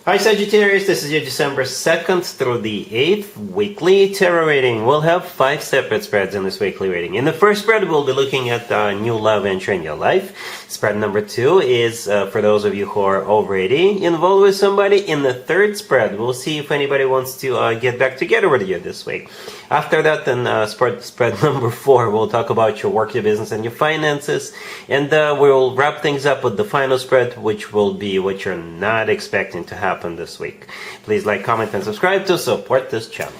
Hi Sagittarius, this is your December 2nd through the 8th weekly tarot reading. We'll have 5 separate spreads in this weekly reading. In the first spread, we'll be looking at new love entering your life. Spread number 2 is for those of you who are already involved with somebody. In the third spread, we'll see if anybody wants to get back together with you this week. After that, then spread number 4, we'll talk about your work, your business, and your finances. And we'll wrap things up with the final spread, which will be what you're not expecting to happen this week. Please like, comment, and subscribe to support this channel.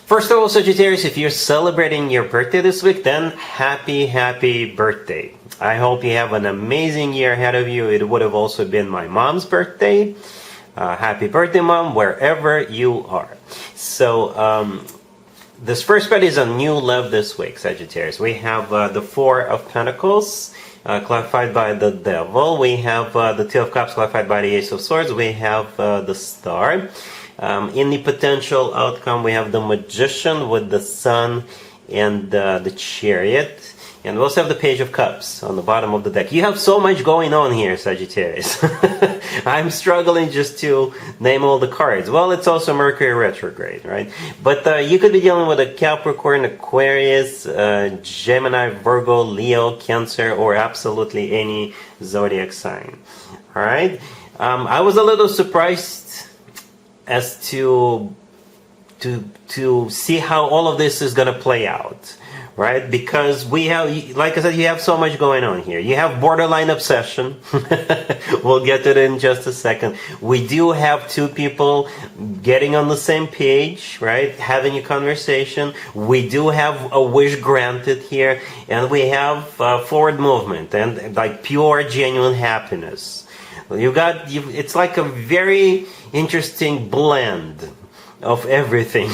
First of all, Sagittarius, if you're celebrating your birthday this week, then happy birthday. I hope you have an amazing year ahead of you. It would have also been my mom's birthday. Happy birthday, Mom, wherever you are. So, this first spread is on new love this week, Sagittarius. We have the Four of Pentacles, clarified by the Devil. We have the Two of Cups, clarified by the Ace of Swords. We have the Star. In the potential outcome, we have the Magician with the Sun and the Chariot. And we also have the Page of Cups on the bottom of the deck. You have so much going on here, Sagittarius. I'm struggling just to name all the cards. Well, it's also Mercury retrograde, right? But you could be dealing with a Capricorn, Aquarius, Gemini, Virgo, Leo, Cancer, or absolutely any zodiac sign. All right? I was a little surprised as to see how all of this is going to play out. Right? Because we have, like I said, you have so much going on here. You have borderline obsession. We'll get to it in just a second. We do have two people getting on the same page, right? Having a conversation. We do have a wish granted here. And we have forward movement and like pure, genuine happiness. It's like a very interesting blend of everything.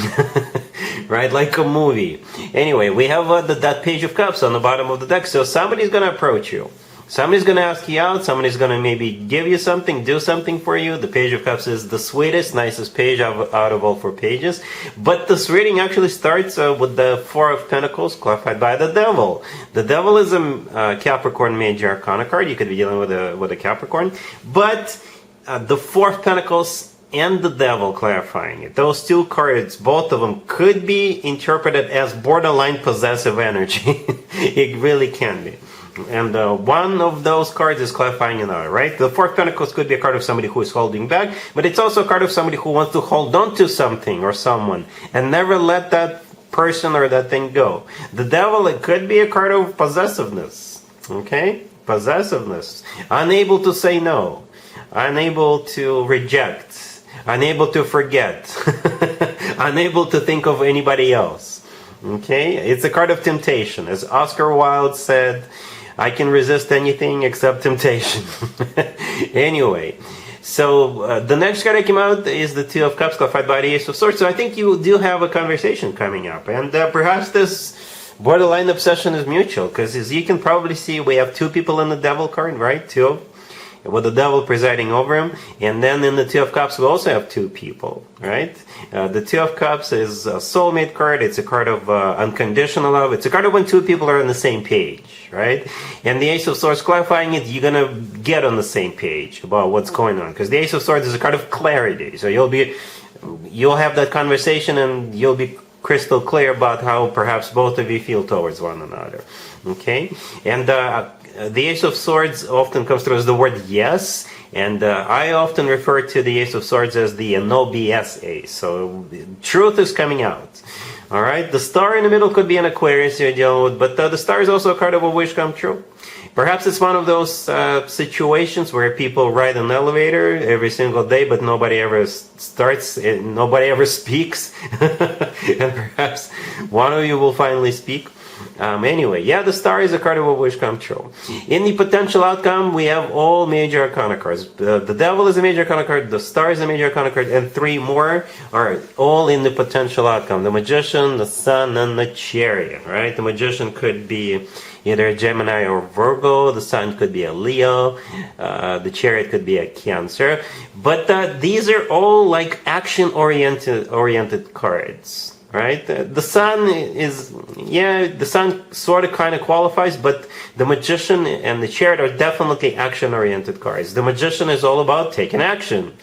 Right, like a movie. Anyway, we have that Page of Cups on the bottom of the deck. So somebody's going to approach you. Somebody's going to ask you out. Somebody's going to maybe give you something, do something for you. The Page of Cups is the sweetest, nicest page out of all 4 pages. But this reading actually starts with the Four of Pentacles, clarified by the Devil. The Devil is a Capricorn Major Arcana card. You could be dealing with a Capricorn. But the Four of Pentacles and the Devil clarifying it. Those two cards, both of them, could be interpreted as borderline possessive energy. It really can be. And one of those cards is clarifying another, right? The Four of Pentacles could be a card of somebody who is holding back, but it's also a card of somebody who wants to hold on to something or someone and never let that person or that thing go. The Devil, it could be a card of possessiveness, okay? Possessiveness. Unable to say no. Unable to reject. Unable to forget. Unable to think of anybody else. Okay? It's a card of temptation. As Oscar Wilde said, I can resist anything except temptation. Anyway, so the next card that came out is the Two of Cups, clarified by the Ace of Swords. So I think you do have a conversation coming up. And perhaps this borderline obsession is mutual. Because as you can probably see, we have 2 people in the Devil card, right? 2 with the Devil presiding over him. And then in the Two of Cups, we also have 2 people, right? The Two of Cups is a soulmate card. It's a card of unconditional love. It's a card of when 2 people are on the same page, right? And the Ace of Swords clarifying it, you're going to get on the same page about what's going on. Because the Ace of Swords is a card of clarity. So you'll have that conversation and you'll be crystal clear about how perhaps both of you feel towards one another. Okay? And the Ace of Swords often comes through as the word yes, and I often refer to the Ace of Swords as the no BS ace. So truth is coming out. All right, the Star in the middle could be an Aquarius you're dealing with, but the Star is also a card of a wish come true. Perhaps it's one of those situations where people ride an elevator every single day, but nobody ever starts, nobody ever speaks, and perhaps one of you will finally speak. Anyway, yeah, the Star is a card of a wish come true. In the potential outcome, we have all major arcana cards. The Devil is a major arcana card, the Star is a major arcana card, and 3 more are all in the potential outcome. The Magician, the Sun, and the Chariot, right? The Magician could be either a Gemini or Virgo, the Sun could be a Leo, the Chariot could be a Cancer. But these are all like action-oriented cards. Right? The Sun is, the Sun sort of kind of qualifies, but the Magician and the Chariot are definitely action-oriented cards. The Magician is all about taking action.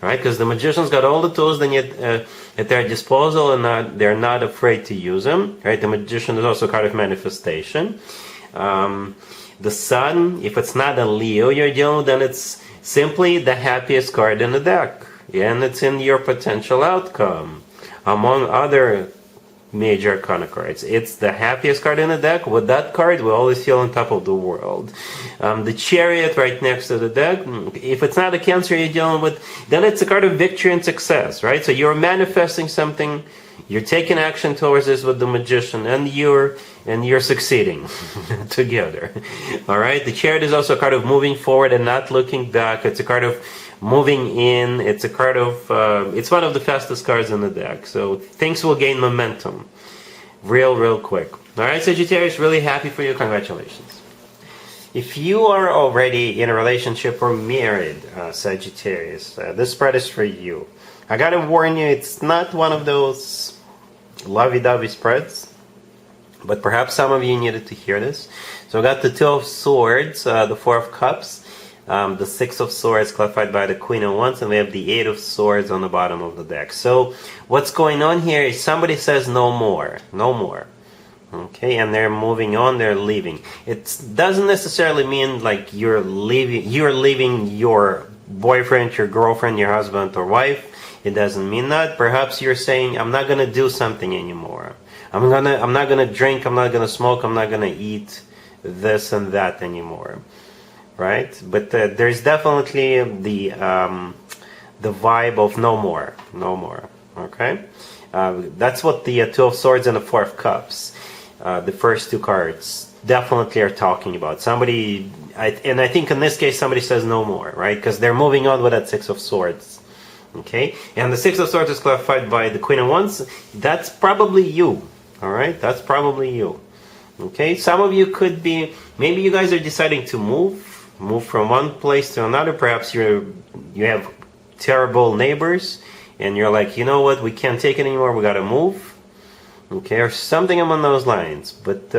right? Because the magician's got all the tools at their disposal, and they're not afraid to use them, right? The magician is also a card of manifestation. The sun, if it's not a Leo you're dealing with, then it's simply the happiest card in the deck, and it's in your potential outcome, among other major arcana cards. It's the happiest card in the deck. With that card, we always feel on top of the world. The Chariot right next to the deck, if it's not a Cancer you're dealing with, then it's a card of victory and success, right? So you're manifesting something, you're taking action towards this with the Magician, and you're succeeding together. All right. The Chariot is also a card of moving forward and not looking back. It's a card of moving in. It's a card of it's one of the fastest cards in the deck, so things will gain momentum real quick. All right, Sagittarius, really happy for you. Congratulations. If you are already in a relationship or married, Sagittarius, this spread is for you. I gotta warn you, it's not one of those lovey-dovey spreads, but perhaps some of you needed to hear this. So I got the Two of Swords, the Four of Cups, the Six of Swords clarified by the Queen of Wands, and we have the Eight of Swords on the bottom of the deck. So what's going on here is somebody says no more, no more. Okay, and they're moving on, they're leaving. It doesn't necessarily mean like you're leaving your boyfriend, your girlfriend, your husband or wife. It doesn't mean that. Perhaps you're saying, I'm not gonna do something anymore. I'm not gonna drink, I'm not gonna smoke, I'm not gonna eat this and that anymore. Right? But there's definitely the vibe of no more, no more. Okay? That's what the Two of Swords and the Four of Cups, the first two cards, definitely are talking about. Somebody, and I think in this case somebody says no more, right? Because they're moving on with that Six of Swords. Okay? And the Six of Swords is clarified by the Queen of Wands. That's probably you. All right? That's probably you. Okay? Some of you could be, maybe you guys are deciding to move from one place to another. Perhaps you have terrible neighbors and you're like, you know what, we can't take it anymore, we gotta move. Okay, or something along those lines. But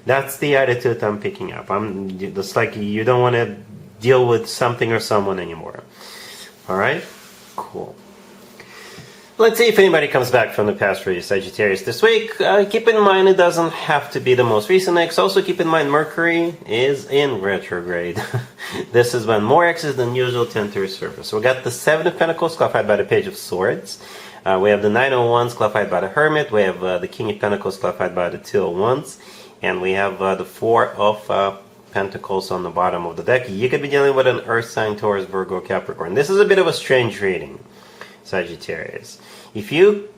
that's the attitude I'm picking up. It's like you don't want to deal with something or someone anymore. All right, cool. Let's see if anybody comes back from the past for you, Sagittarius, this week. Keep in mind it doesn't have to be the most recent X. Also keep in mind Mercury is in retrograde. This is when more X's than usual tend to resurface. So we got the Seven of Pentacles clarified by the Page of Swords. We have the Nine of Wands clarified by the Hermit. We have the King of Pentacles clarified by the Two of Wands. And we have the Four of Pentacles on the bottom of the deck. You could be dealing with an Earth sign, Taurus, Virgo, Capricorn. This is a bit of a strange reading, Sagittarius. If you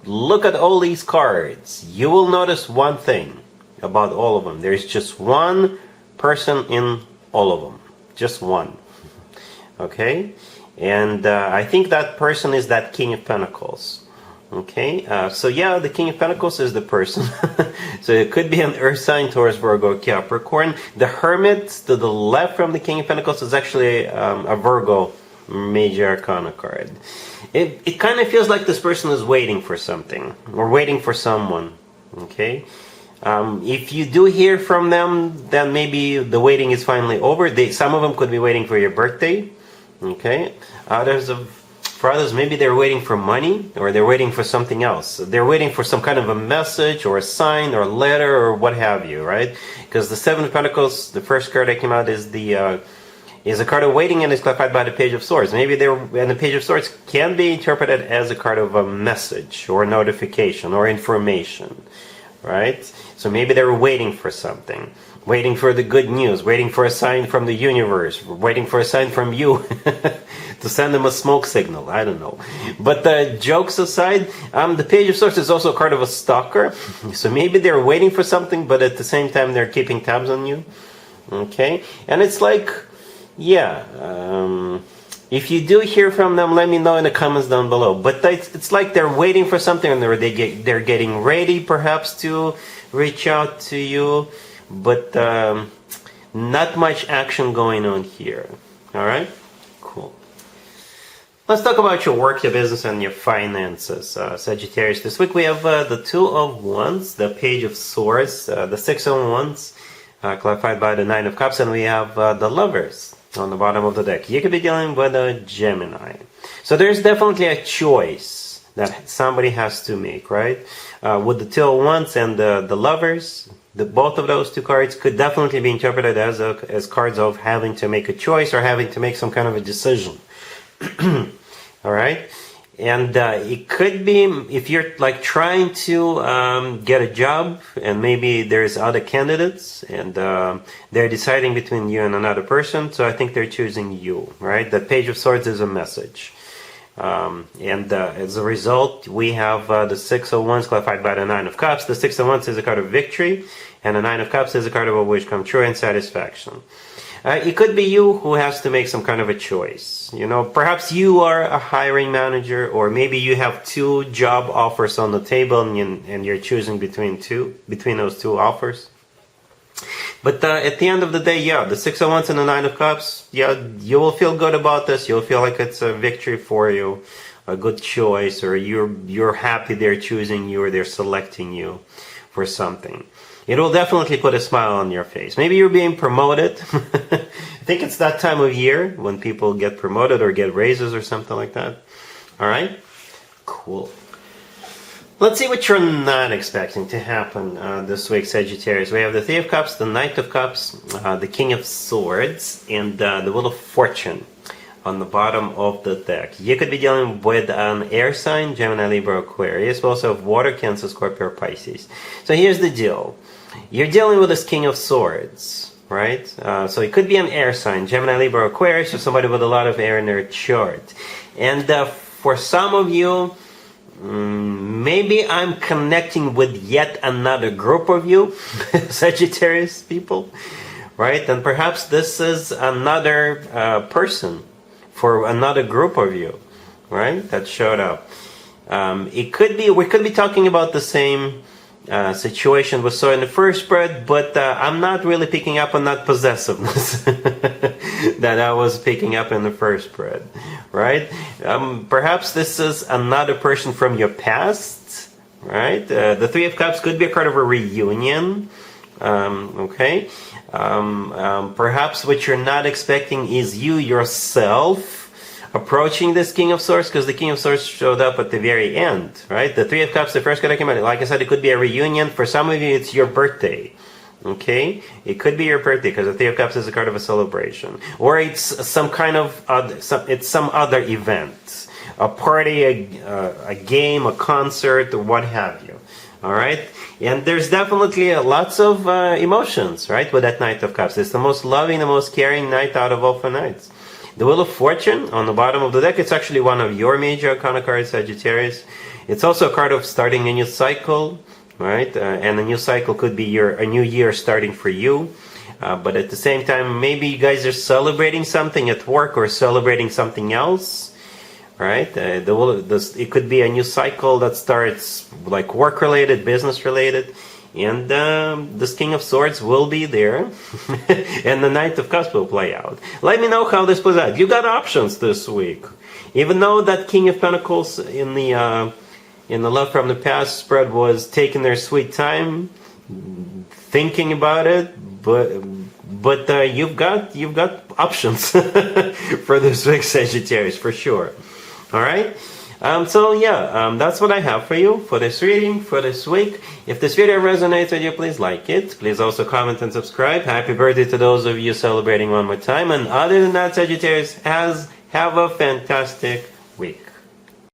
look at all these cards, you will notice one thing about all of them. There's just one person in all of them. Just one. Okay? And I think that person is that King of Pentacles. Okay? So yeah, the King of Pentacles is the person. So it could be an Earth sign, Taurus, Virgo, Capricorn. The Hermit to the left from the King of Pentacles is actually a Virgo major arcana card. It kind of feels like this person is waiting for something or waiting for someone. Okay, if you do hear from them, then maybe the waiting is finally over. Some of them could be waiting for your birthday. Okay, for others, maybe they're waiting for money or they're waiting for something else. They're waiting for some kind of a message or a sign or a letter or what have you, right? Because the Seven of Pentacles, the first card that came out is a card of waiting and is clarified by the Page of Swords. Maybe and the Page of Swords can be interpreted as a card of a message or notification or information, right? So maybe they were waiting for something, waiting for the good news, waiting for a sign from the universe, waiting for a sign from you to send them a smoke signal. I don't know. But jokes aside, the Page of Swords is also a card of a stalker. So maybe they're waiting for something, but at the same time they're keeping tabs on you. Okay? And it's like, yeah, if you do hear from them, let me know in the comments down below. But it's like they're waiting for something, and they're getting ready perhaps to reach out to you, but not much action going on here. All right, cool. Let's talk about your work, your business, and your finances, Sagittarius. This week we have the Two of Wands, the Page of Swords, the Six of Wands, clarified by the Nine of Cups, and we have the Lovers. on the bottom of the deck. You could be dealing with a Gemini. So there's definitely a choice that somebody has to make, right? With the Two of Wands and the Lovers, both of those two cards could definitely be interpreted as cards of having to make a choice or having to make some kind of a decision. All right? And it could be if you're like trying to get a job and maybe there's other candidates and they're deciding between you and another person. So I think they're choosing you, right? The Page of Swords is a message. And as a result, we have the Six of Wands clarified by the Nine of Cups. The Six of Wands is a card of victory, and the Nine of Cups is a card of a wish come true and satisfaction. It could be you who has to make some kind of a choice. You know, perhaps you are a hiring manager, or maybe you have two job offers on the table and you're choosing between those two offers. But at the end of the day, yeah, the Six of Wands and the Nine of Cups, yeah, you will feel good about this. You'll feel like it's a victory for you, a good choice, or you're happy they're choosing you or they're selecting you for something. It will definitely put a smile on your face. Maybe you're being promoted. I think it's that time of year when people get promoted or get raises or something like that. All right? Cool. Let's see what you're not expecting to happen this week, Sagittarius. We have the Three of Cups, the Knight of Cups, the King of Swords, and the Wheel of Fortune on the bottom of the deck. You could be dealing with an air sign, Gemini, Libra, Aquarius. We also have water, Cancer, Scorpio, or Pisces. So here's the deal. You're dealing with this King of Swords, right? So it could be an air sign, Gemini, Libra, Aquarius, or somebody with a lot of air in their chart. And for some of you, maybe I'm connecting with yet another group of you, Sagittarius people, right? And perhaps this is another person for another group of you, right? That showed up. We could be talking about the same situation we saw in the first spread, but I'm not really picking up on that possessiveness that I was picking up in the first spread, right? Perhaps this is another person from your past, right? The Three of Cups could be a card of a reunion, okay? Perhaps what you're not expecting is you yourself approaching this King of Swords, because the King of Swords showed up at the very end, right? The Three of Cups, the first card I came out, like I said, it could be a reunion. For some of you, it's your birthday, okay? It could be your birthday, because the Three of Cups is a card of a celebration. Or it's some kind of, some other event. A party, a game, a concert, or what have you, all right? And there's definitely lots of emotions, right, with that Knight of Cups. It's the most loving, the most caring knight out of all 4 knights. The Wheel of Fortune on the bottom of the deck, it's actually one of your major arcana cards, Sagittarius. It's also a card of starting a new cycle, right? And a new cycle could be a new year starting for you. But at the same time, maybe you guys are celebrating something at work or celebrating something else, right? It could be a new cycle that starts like work-related, business-related. And this King of Swords will be there, and the Knight of Cups will play out. Let me know how this plays out. You got options this week, even though that King of Pentacles in the Love from the Past spread was taking their sweet time, thinking about it. But you've got options for this week, Sagittarius, for sure. All right. That's what I have for you for this reading, for this week. If this video resonates with you, please like it. Please also comment and subscribe. Happy birthday to those of you celebrating one more time. And other than that, Sagittarius, have a fantastic week.